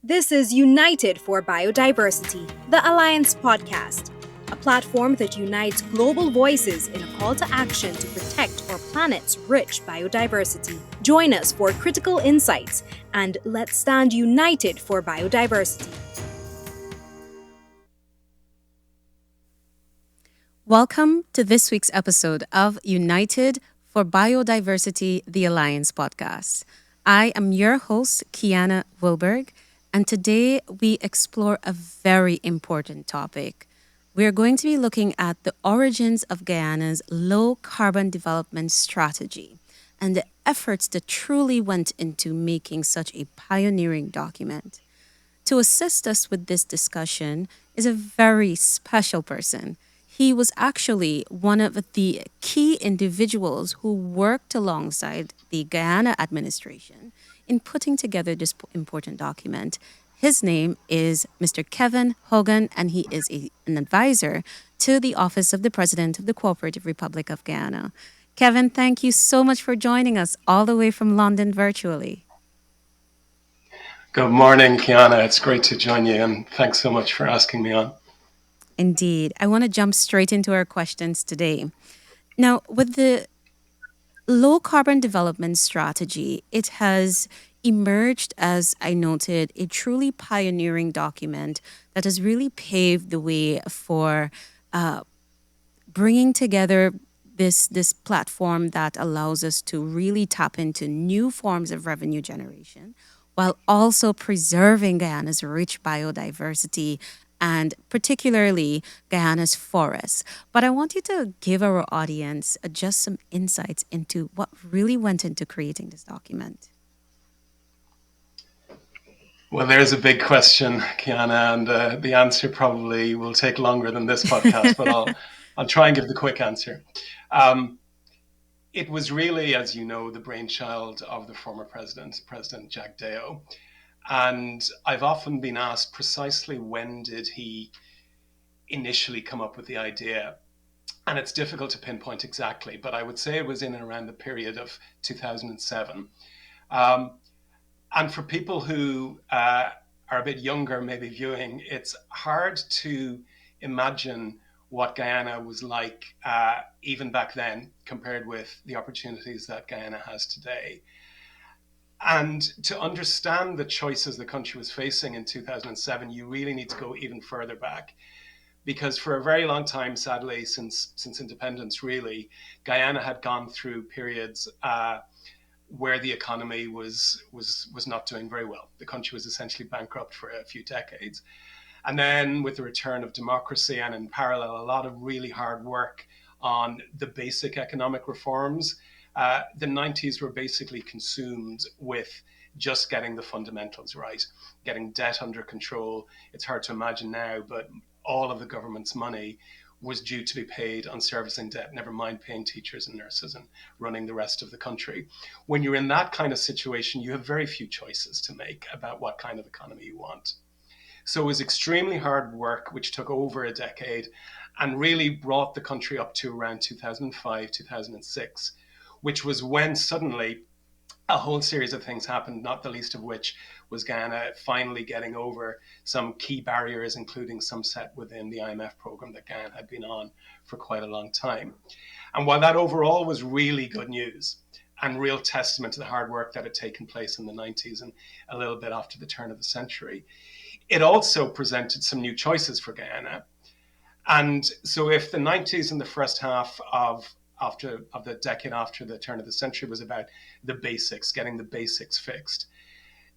This is United for Biodiversity, the Alliance podcast, a platform that unites global voices in a call to action to protect our planet's rich biodiversity. Join us for critical insights and let's stand united for biodiversity. Welcome to this week's episode of United for Biodiversity, the Alliance podcast. I am your host, Kiana Wilberg, and today we explore a very important topic. We're going to be looking at the origins of Guyana's low carbon development strategy and the efforts that truly went into making such a pioneering document. To assist us with this discussion is a very special person. He was actually one of the key individuals who worked alongside the Guyana administration in putting together this important document. His name is Mr. Kevin Hogan, and he is an advisor to the Office of the President of the Cooperative Republic of Guyana. Kevin, thank you so much for joining us all the way from London virtually. Good morning, Guyana. It's great to join you, and thanks so much for asking me on. Indeed. I want to jump straight into our questions today. Now, with the low carbon development strategy, it has emerged, as I noted, a truly pioneering document that has really paved the way for bringing together this platform that allows us to really tap into new forms of revenue generation while also preserving Guyana's rich biodiversity and particularly Guyana's forests. But I want you to give our audience just some insights into what really went into creating this document. Well, there's a big question, Kiana, and the answer probably will take longer than this podcast, but I'll try and give the quick answer. It was really, as you know, the brainchild of the former president, President Jack Deo. And I've often been asked precisely when did he initially come up with the idea? And it's difficult to pinpoint exactly, but I would say it was in and around the period of 2007. And for people who are a bit younger, maybe viewing, it's hard to imagine what Guyana was like even back then compared with the opportunities that Guyana has today. And to understand the choices the country was facing in 2007, you really need to go even further back. Because for a very long time, sadly, since independence, really, Guyana had gone through periods where the economy was not doing very well. The country was essentially bankrupt for a few decades. And then with the return of democracy and in parallel, a lot of really hard work on the basic economic reforms, the 90s were basically consumed with just getting the fundamentals right, getting debt under control. It's hard to imagine now, but all of the government's money was due to be paid on servicing debt, never mind paying teachers and nurses and running the rest of the country. When you're in that kind of situation, you have very few choices to make about what kind of economy you want. So it was extremely hard work, which took over a decade and really brought the country up to around 2005, 2006, which was when suddenly a whole series of things happened, not the least of which was Guyana finally getting over some key barriers, including some set within the IMF program that Guyana had been on for quite a long time. And while that overall was really good news and real testament to the hard work that had taken place in the 90s and a little bit after the turn of the century, it also presented some new choices for Guyana. And so if the 90s and the first half of the decade after the turn of the century was about the basics, getting the basics fixed,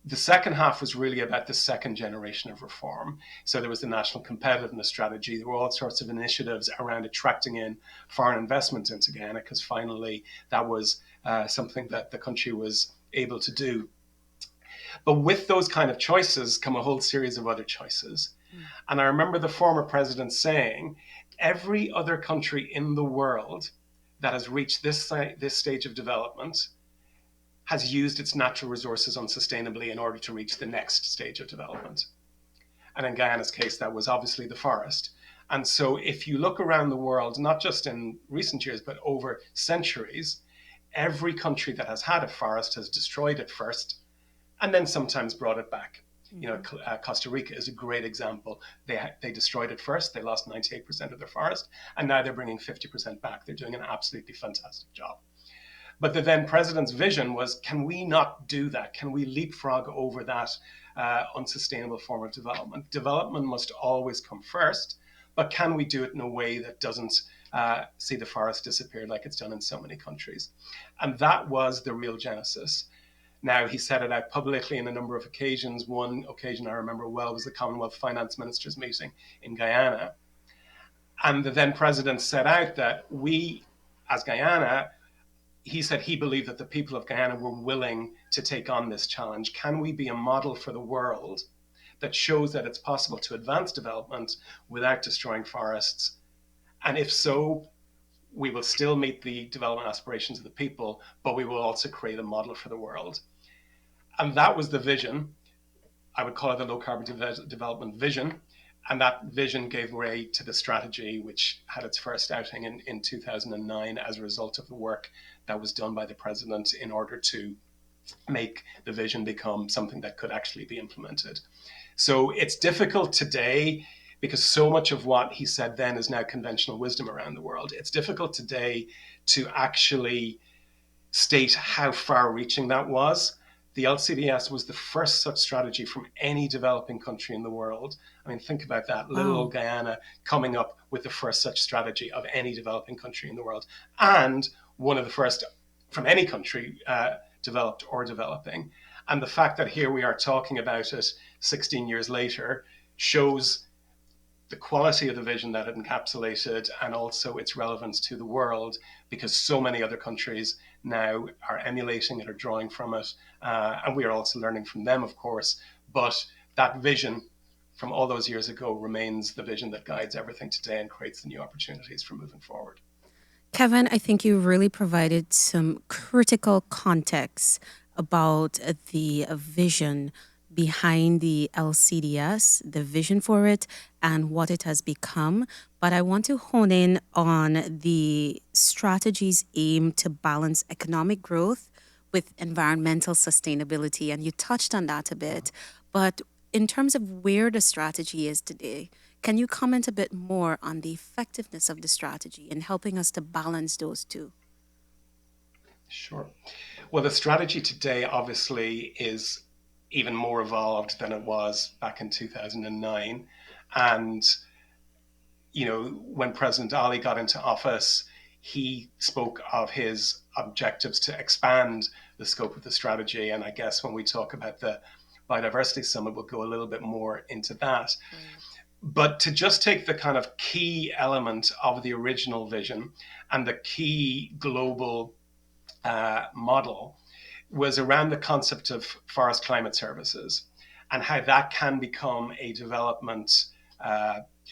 the second half was really about the second generation of reform. So there was the national competitiveness strategy. There were all sorts of initiatives around attracting in foreign investment into Guyana, because finally that was something that the country was able to do. But with those kind of choices come a whole series of other choices. And I remember the former president saying, every other country in the world that has reached this stage of development has used its natural resources unsustainably in order to reach the next stage of development. And in Guyana's case, that was obviously the forest. And so if you look around the world, not just in recent years, but over centuries, every country that has had a forest has destroyed it first and then sometimes brought it back. Costa Rica is a great example. They destroyed it first. They lost 98% of their forest, and now they're bringing 50% back. They're doing an absolutely fantastic job. But the then president's vision was, can we not do that? Can we leapfrog over that unsustainable form of development? Development must always come first, but can we do it in a way that doesn't see the forest disappear like it's done in so many countries? And that was the real genesis. Now, he said it out publicly in a number of occasions. One occasion I remember well was the Commonwealth Finance Ministers meeting in Guyana. And the then president set out that we, as Guyana, he said he believed that the people of Guyana were willing to take on this challenge. Can we be a model for the world that shows that it's possible to advance development without destroying forests? And if so, we will still meet the development aspirations of the people, but we will also create a model for the world. And that was the vision. I would call it the low carbon development vision. And that vision gave way to the strategy, which had its first outing in 2009 as a result of the work that was done by the president in order to make the vision become something that could actually be implemented. So it's difficult today because so much of what he said then is now conventional wisdom around the world. It's difficult today to actually state how far-reaching that was. The LCDS was the first such strategy from any developing country in the world. I mean, think about that. Little old Guyana coming up with the first such strategy of any developing country in the world. And one of the first from any country, developed or developing. And the fact that here we are talking about it 16 years later shows the quality of the vision that it encapsulated and also its relevance to the world, because so many other countries now are emulating it or drawing from it. And we are also learning from them, of course. But that vision from all those years ago remains the vision that guides everything today and creates the new opportunities for moving forward. Kevin, I think you really provided some critical context about the vision behind the LCDS, the vision for it, and what it has become. But I want to hone in on the strategy's aim to balance economic growth with environmental sustainability. And you touched on that a bit. But in terms of where the strategy is today, can you comment a bit more on the effectiveness of the strategy in helping us to balance those two? Sure. Well, the strategy today obviously is even more evolved than it was back in 2009. And, when President Ali got into office, he spoke of his objectives to expand the scope of the strategy. And I guess when we talk about the Biodiversity Summit, we'll go a little bit more into that. But to just take the kind of key element of the original vision and the key global model was around the concept of forest climate services and how that can become a development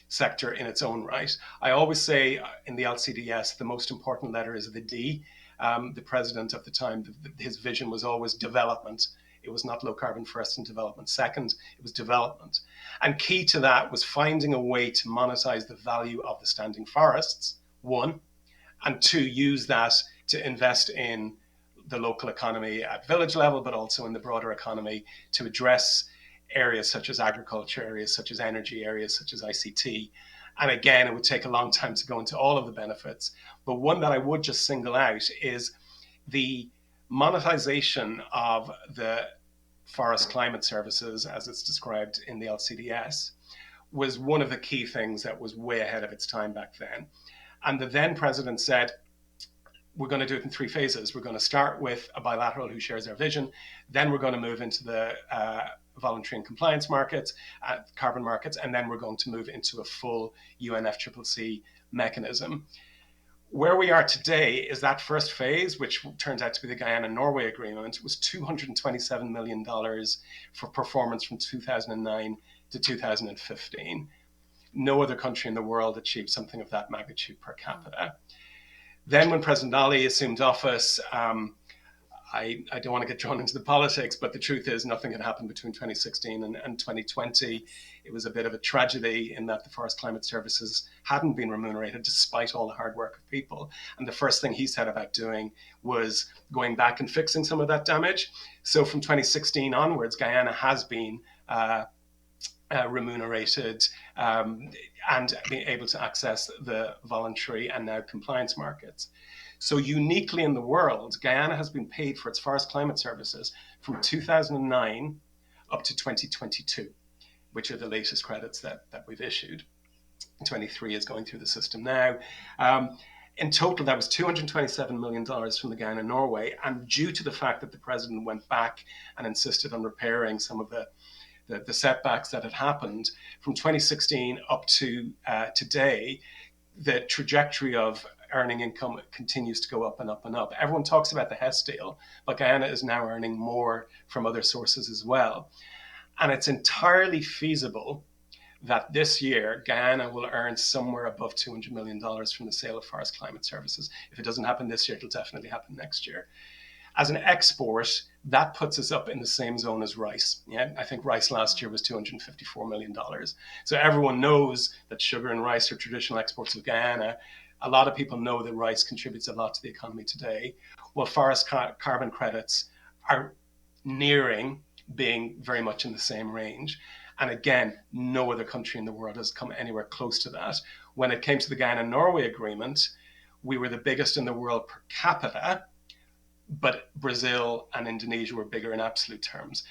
sector in its own right. I always say in the LCDS, the most important letter is the D. The president at the time, his vision was always development. It was not low carbon first and development second, it was development. And key to that was finding a way to monetize the value of the standing forests, one, and two, use that to invest in the local economy at village level, but also in the broader economy to address areas such as agriculture, areas such as energy, areas such as ICT. And again, it would take a long time to go into all of the benefits. But one that I would just single out is the monetization of the forest climate services, as it's described in the LCDS, was one of the key things that was way ahead of its time back then. And the then president said, we're going to do it in three phases. We're going to start with a bilateral who shares our vision. Then we're going to move into the voluntary and compliance markets, carbon markets, and then we're going to move into a full UNFCCC mechanism. Where we are today is that first phase, which turns out to be the Guyana-Norway agreement, was $227 million for performance from 2009 to 2015. No other country in the world achieved something of that magnitude per capita. Then when President Ali assumed office, I don't want to get drawn into the politics, but the truth is nothing had happened between 2016 and 2020. It was a bit of a tragedy in that the Forest Climate Services hadn't been remunerated despite all the hard work of people. And the first thing he said about doing was going back and fixing some of that damage. So from 2016 onwards, Guyana has been remunerated and being able to access the voluntary and now compliance markets. So uniquely in the world, Guyana has been paid for its forest climate services from 2009 up to 2022, which are the latest credits that we've issued. 23 is going through the system now. In total, that was $227 million from the Guyana Norway. And due to the fact that the president went back and insisted on repairing some of the setbacks that had happened from 2016 up to today, the trajectory of earning income continues to go up and up and up. Everyone talks about the Hess deal, but Guyana is now earning more from other sources as well. And it's entirely feasible that this year Guyana will earn somewhere above $200 million from the sale of forest climate services. If it doesn't happen this year, it'll definitely happen next year. As an export, that puts us up in the same zone as rice. Yeah, I think rice last year was $254 million. So everyone knows that sugar and rice are traditional exports of Guyana. A lot of people know that rice contributes a lot to the economy today. Well, forest carbon credits are nearing being very much in the same range. And again, no other country in the world has come anywhere close to that. When it came to the Guyana-Norway agreement, we were the biggest in the world per capita, but Brazil and Indonesia were bigger in absolute terms.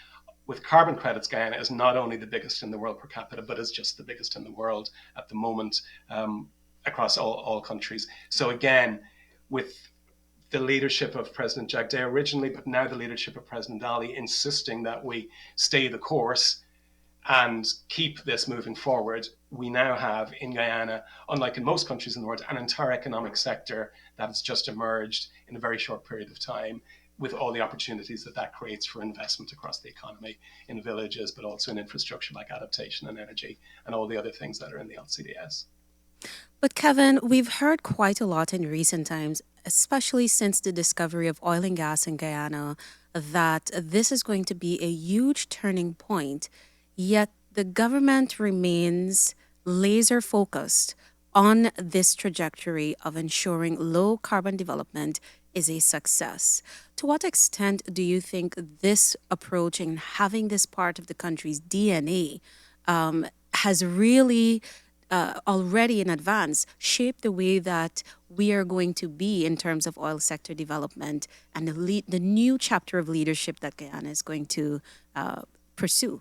With carbon credits, Guyana is not only the biggest in the world per capita, but is just the biggest in the world at the moment across all countries. So again, with the leadership of President Jack Day originally, but now the leadership of President Ali insisting that we stay the course and keep this moving forward, we now have in Guyana, unlike in most countries in the world, an entire economic sector that has just emerged in a very short period of time, with all the opportunities that creates for investment across the economy in villages, but also in infrastructure like adaptation and energy and all the other things that are in the LCDS. But Kevin, we've heard quite a lot in recent times, especially since the discovery of oil and gas in Guyana, that this is going to be a huge turning point. Yet the government remains laser focused on this trajectory of ensuring low carbon development is a success. To what extent do you think this approach and having this part of the country's DNA has really already in advance shaped the way that we are going to be in terms of oil sector development and the new chapter of leadership that Guyana is going to pursue?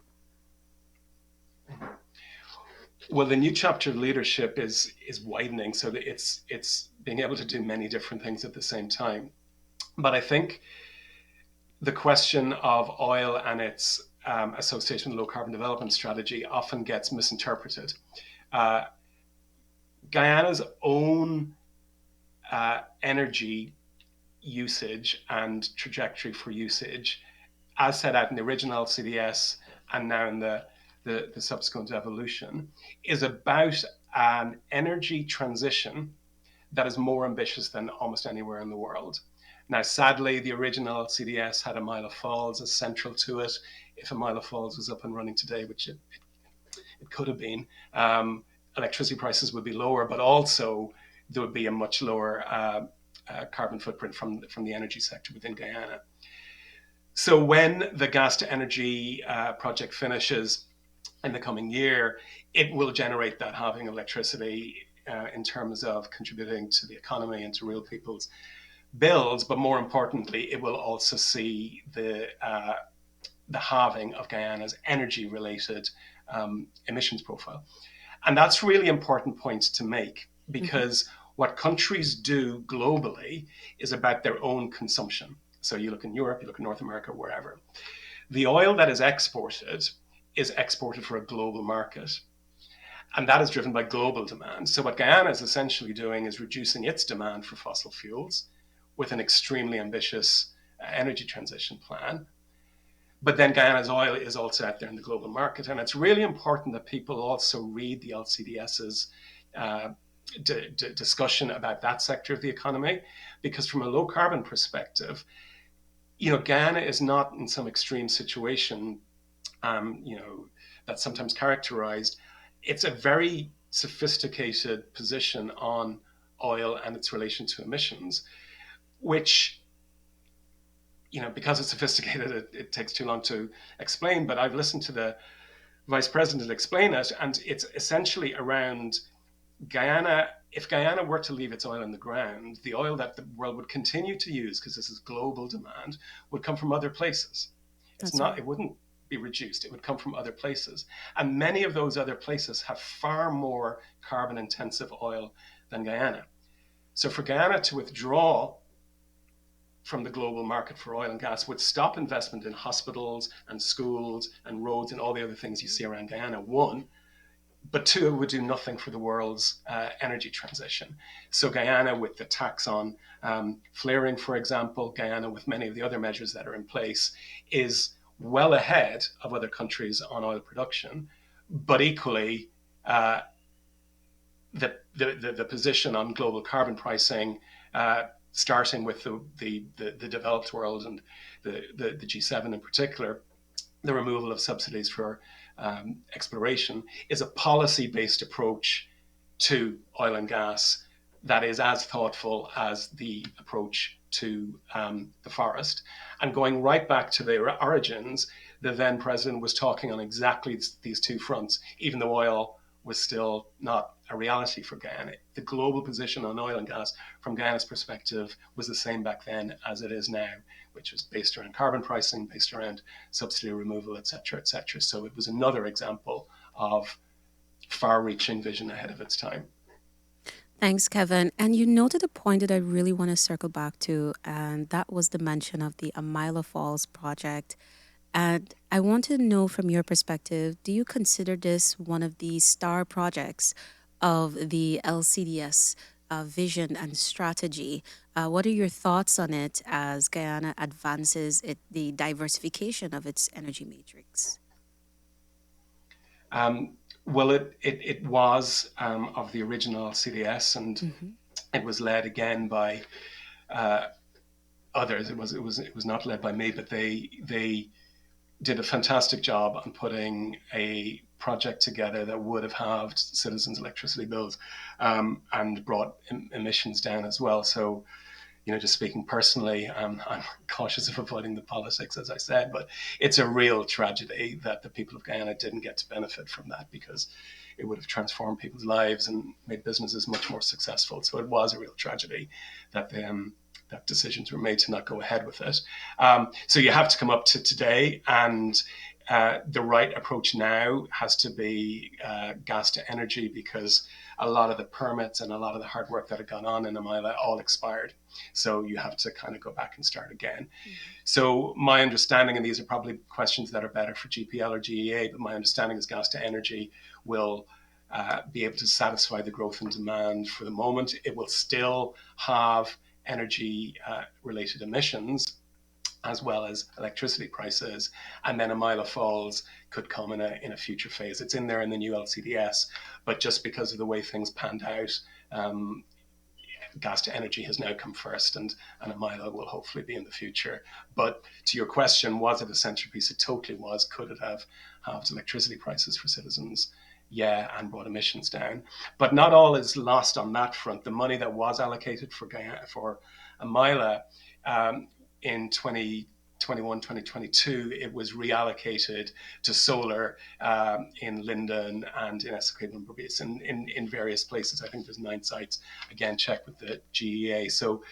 Well, the new chapter of leadership is widening, so that it's being able to do many different things at the same time. But I think the question of oil and its association with low carbon development strategy often gets misinterpreted. Guyana's own energy usage and trajectory for usage, as set out in the original CDS and now in the subsequent evolution, is about an energy transition that is more ambitious than almost anywhere in the world. Now, sadly, the original CDS had a Mile of Falls as central to it. If a Mile of Falls was up and running today, which it could have been, electricity prices would be lower, but also there would be a much lower carbon footprint from the energy sector within Guyana. So when the gas to energy project finishes in the coming year, it will generate that halving of electricity in terms of contributing to the economy and to real people's bills. But more importantly, it will also see the halving of Guyana's energy-related emissions profile. And that's really important point to make, because what countries do globally is about their own consumption. So you look in Europe, you look in North America, wherever. The oil that is exported for a global market. And that is driven by global demand. So what Guyana is essentially doing is reducing its demand for fossil fuels with an extremely ambitious energy transition plan. But then Guyana's oil is also out there in the global market. And it's really important that people also read the LCDS's discussion about that sector of the economy, because from a low carbon perspective, Guyana is not in some extreme situation, you know, that's sometimes characterized. It's a very sophisticated position on oil and its relation to emissions, which, because it's sophisticated, it takes too long to explain. But I've listened to the vice president explain it, and it's essentially around Guyana. If Guyana were to leave its oil in the ground, the oil that the world would continue to use, because this is global demand, would come from other places. That's right. It wouldn't be reduced. It would come from other places. And many of those other places have far more carbon intensive oil than Guyana. So for Guyana to withdraw from the global market for oil and gas would stop investment in hospitals and schools and roads and all the other things you see around Guyana, one. But two, it would do nothing for the world's energy transition. So Guyana, with the tax on flaring, for example, Guyana, with many of the other measures that are in place, is well ahead of other countries on oil production. But equally, the position on global carbon pricing, starting with the developed world and the G7 in particular, the removal of subsidies for exploration, is a policy-based approach to oil and gas that is as thoughtful as the approach to the forest. And going right back to their origins, the then president was talking on exactly these two fronts, even though oil was still not a reality for Guyana. The global position on oil and gas from Guyana's perspective was the same back then as it is now, which was based around carbon pricing, based around subsidy removal, et cetera, et cetera. So it was another example of far-reaching vision ahead of its time. Thanks, Kevin. And you noted a point that I really want to circle back to, and that was the mention of the Amila Falls project. And I want to know from your perspective, do you consider this one of the star projects of the LCDS vision and strategy? What are your thoughts on it as Guyana advances the diversification of its energy matrix? Well, it was of the original CDS, and it was led again by others. It was not led by me, but they did a fantastic job on putting a project together that would have halved citizens' electricity bills and brought emissions down as well. So, just speaking personally, I'm cautious of avoiding the politics, as I said, but it's a real tragedy that the people of Guyana didn't get to benefit from that, because it would have transformed people's lives and made businesses much more successful. So it was a real tragedy that that decisions were made to not go ahead with it. So you have to come up to today, and the right approach now has to be gas to energy, because a lot of the permits and a lot of the hard work that had gone on in Amila all expired. So you have to kind of go back and start again. So my understanding, and these are probably questions that are better for GPL or GEA, but my understanding is gas to energy will be able to satisfy the growth in demand for the moment. It will still have energy related emissions as well as electricity prices, and then Amila Falls could come in a future phase. It's in there in the new LCDS, but just because of the way things panned out, gas to energy has now come first, and Amila will hopefully be in the future. But to your question, was it a centerpiece? It totally was. Could it have halved electricity prices for citizens? Yeah, and brought emissions down. But not all is lost on that front. The money that was allocated for Amila in 2021, 2022, it was reallocated to solar in Linden and in Essequibo and Berbice, in various places. I think there's 9 sites. Again, check with the GEA. So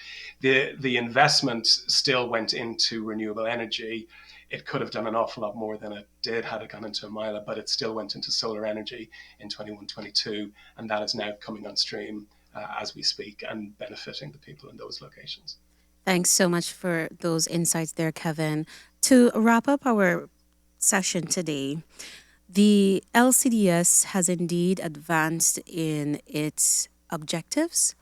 the investment still went into renewable energy. It could have done an awful lot more than it did had it gone into Amila, but it still went into solar energy in 21, 22, and that is now coming on stream as we speak and benefiting the people in those locations. Thanks so much for those insights there, Kevin. To wrap up our session today, the LCDS has indeed advanced in its objectives,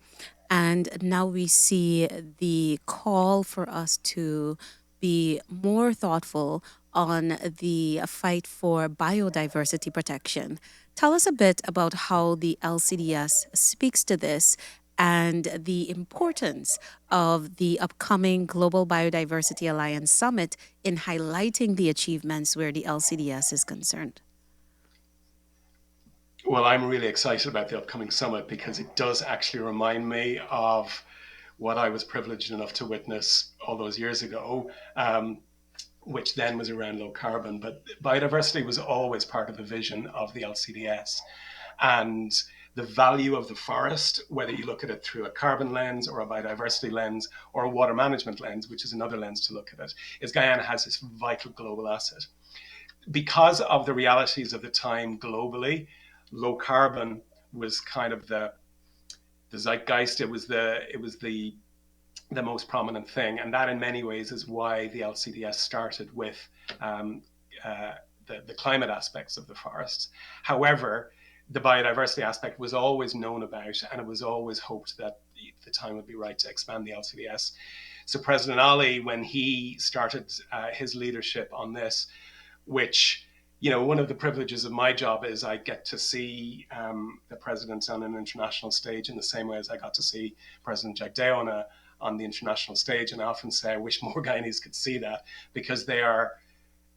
and now we see the call for us to be more thoughtful on the fight for biodiversity protection. Tell us a bit about how the LCDS speaks to this and the importance of the upcoming Global Biodiversity Alliance Summit in highlighting the achievements where the LCDS is concerned? Well, I'm really excited about the upcoming summit because it does actually remind me of what I was privileged enough to witness all those years ago, which then was around low carbon. But biodiversity was always part of the vision of the LCDS. And the value of the forest, whether you look at it through a carbon lens or a biodiversity lens or a water management lens, which is another lens to look at it, is Guyana has this vital global asset. Because of the realities of the time globally, low carbon was kind of the zeitgeist. It was the most prominent thing, and that in many ways is why the LCDS started with the climate aspects of the forests. However, the biodiversity aspect was always known about, and it was always hoped that the time would be right to expand the LCDS. So President Ali, when he started his leadership on this, which, one of the privileges of my job is I get to see the president on an international stage in the same way as I got to see President Jack Day on the international stage. And I often say I wish more Guyanese could see that, because they are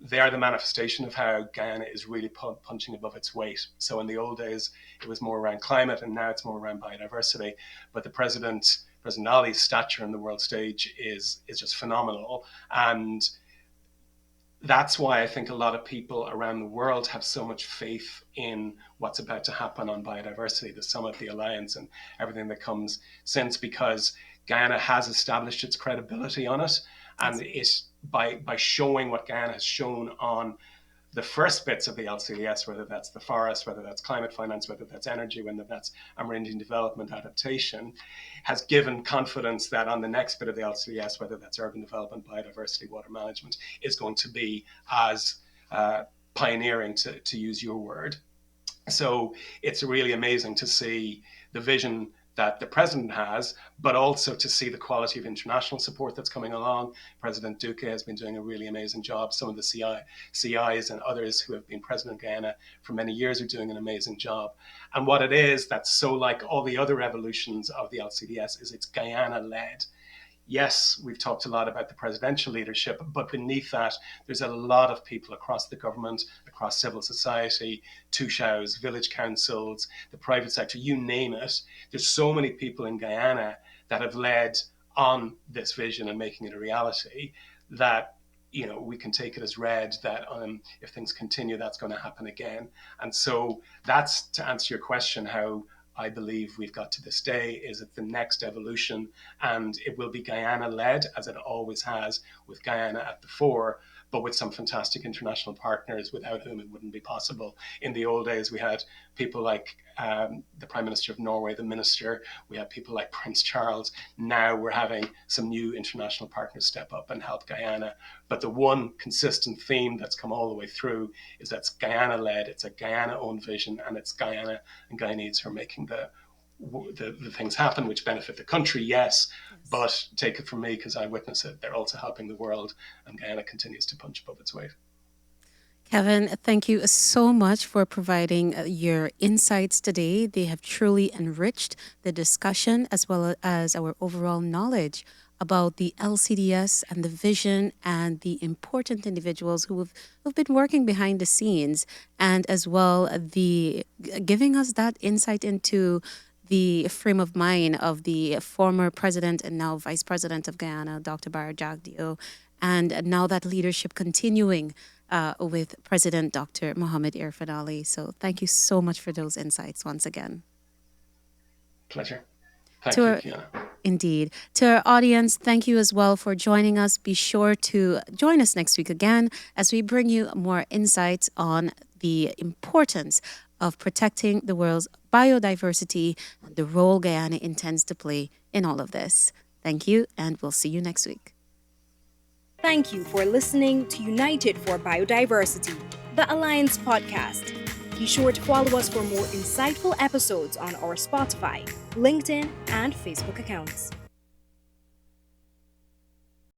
the manifestation of how Guyana is really punching above its weight. So in the old days, it was more around climate, and now it's more around biodiversity. But President Ali's stature on the world stage is just phenomenal. And that's why I think a lot of people around the world have so much faith in what's about to happen on biodiversity, the summit, the alliance, and everything that comes since, because Guyana has established its credibility on it. And it, by showing what Guyana has shown on the first bits of the LCDS, whether that's the forest, whether that's climate finance, whether that's energy, whether that's Amerindian development adaptation, has given confidence that on the next bit of the LCDS, whether that's urban development, biodiversity, water management, is going to be as pioneering, to use your word. So it's really amazing to see the vision that the president has, but also to see the quality of international support that's coming along. President Duque has been doing a really amazing job. Some of the CIs and others who have been president of Guyana for many years are doing an amazing job. And what it is that's so like all the other evolutions of the LCDS is it's Guyana-led. Yes, we've talked a lot about the presidential leadership, but beneath that, there's a lot of people across the government, across civil society, Tushaus, village councils, the private sector, you name it. There's so many people in Guyana that have led on this vision and making it a reality that, we can take it as read that if things continue, that's going to happen again. And so that's, to answer your question, how I believe we've got to this day, is it the next evolution, and it will be Guyana-led, as it always has, with Guyana at the fore, but with some fantastic international partners without whom it wouldn't be possible. In the old days, we had people like the Prime Minister of Norway, the Minister, we had people like Prince Charles. Now we're having some new international partners step up and help Guyana. But the one consistent theme that's come all the way through is that's Guyana-led, it's a Guyana-owned vision, and it's Guyana and Guyanese who are making the things happen, which benefit the country, yes, but take it from me, because I witness it, they're also helping the world, and Guyana continues to punch above its weight. Kevin, thank you so much for providing your insights today. They have truly enriched the discussion as well as our overall knowledge about the LCDS and the vision and the important individuals who've been working behind the scenes, and as well the giving us that insight into the frame of mind of the former president and now vice president of Guyana, Dr. Bara Jagdeo, and now that leadership continuing with President Dr. Mohamed Irfan Ali. So thank you so much for those insights once again. Pleasure. Thank you, Kiana. Indeed. To our audience, thank you as well for joining us. Be sure to join us next week again as we bring you more insights on the importance of protecting the world's biodiversity and the role Guyana intends to play in all of this. Thank you, and we'll see you next week. Thank you for listening to United for Biodiversity, the Alliance podcast. Be sure to follow us for more insightful episodes on our Spotify, LinkedIn, and Facebook accounts.